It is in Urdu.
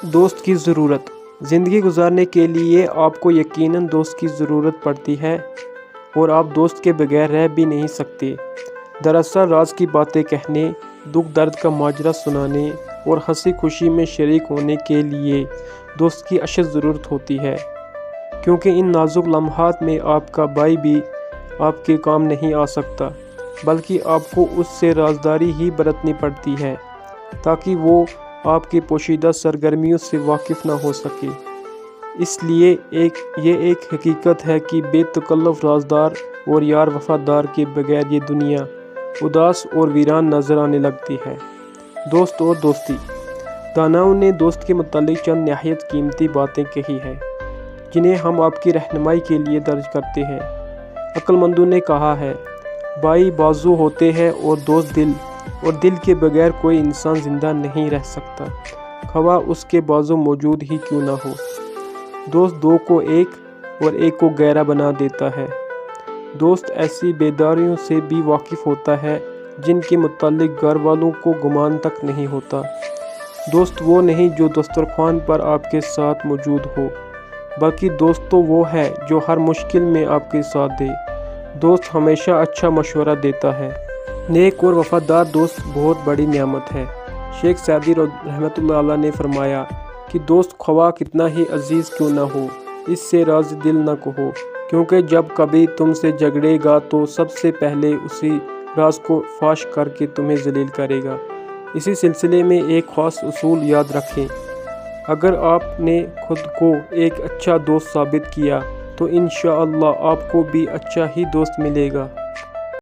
دوست کی ضرورت۔ زندگی گزارنے کے لیے آپ کو یقیناً دوست کی ضرورت پڑتی ہے اور آپ دوست کے بغیر رہ بھی نہیں سکتے۔ دراصل راز کی باتیں کہنے، دکھ درد کا ماجرا سنانے اور ہنسی خوشی میں شریک ہونے کے لیے دوست کی اشد ضرورت ہوتی ہے، کیونکہ ان نازک لمحات میں آپ کا بھائی بھی آپ کے کام نہیں آ سکتا، بلکہ آپ کو اس سے رازداری ہی برتنی پڑتی ہے تاکہ وہ آپ کی پوشیدہ سرگرمیوں سے واقف نہ ہو سکے۔ اس لیے یہ ایک حقیقت ہے کہ بے تکلف رازدار اور یار وفادار کے بغیر یہ دنیا اداس اور ویران نظر آنے لگتی ہے۔ دوست اور دوستی۔ داناؤں نے دوست کے متعلق چند نہایت قیمتی باتیں کہی ہیں جنہیں ہم آپ کی رہنمائی کے لیے درج کرتے ہیں۔ عقل مندوں نے کہا ہے، بھائی بازو ہوتے ہیں اور دوست دل، اور دل کے بغیر کوئی انسان زندہ نہیں رہ سکتا، خواہ اس کے بازو موجود ہی کیوں نہ ہو۔ دوست دو کو ایک اور ایک کو گہرا بنا دیتا ہے۔ دوست ایسی بیداریوں سے بھی واقف ہوتا ہے جن کے متعلق گھر والوں کو گمان تک نہیں ہوتا۔ دوست وہ نہیں جو دسترخوان پر آپ کے ساتھ موجود ہو، بلکہ دوست تو وہ ہے جو ہر مشکل میں آپ کے ساتھ دے۔ دوست ہمیشہ اچھا مشورہ دیتا ہے۔ نیک اور وفادار دوست بہت بڑی نعمت ہے۔ شیخ سعدی رحمۃ اللہ علیہ نے فرمایا کہ دوست خواہ کتنا ہی عزیز کیوں نہ ہو، اس سے راز دل نہ کہو، کیونکہ جب کبھی تم سے جھگڑے گا تو سب سے پہلے اسی راز کو فاش کر کے تمہیں ذلیل کرے گا۔ اسی سلسلے میں ایک خاص اصول یاد رکھیں، اگر آپ نے خود کو ایک اچھا دوست ثابت کیا تو انشاءاللہ آپ کو بھی اچھا ہی دوست ملے گا۔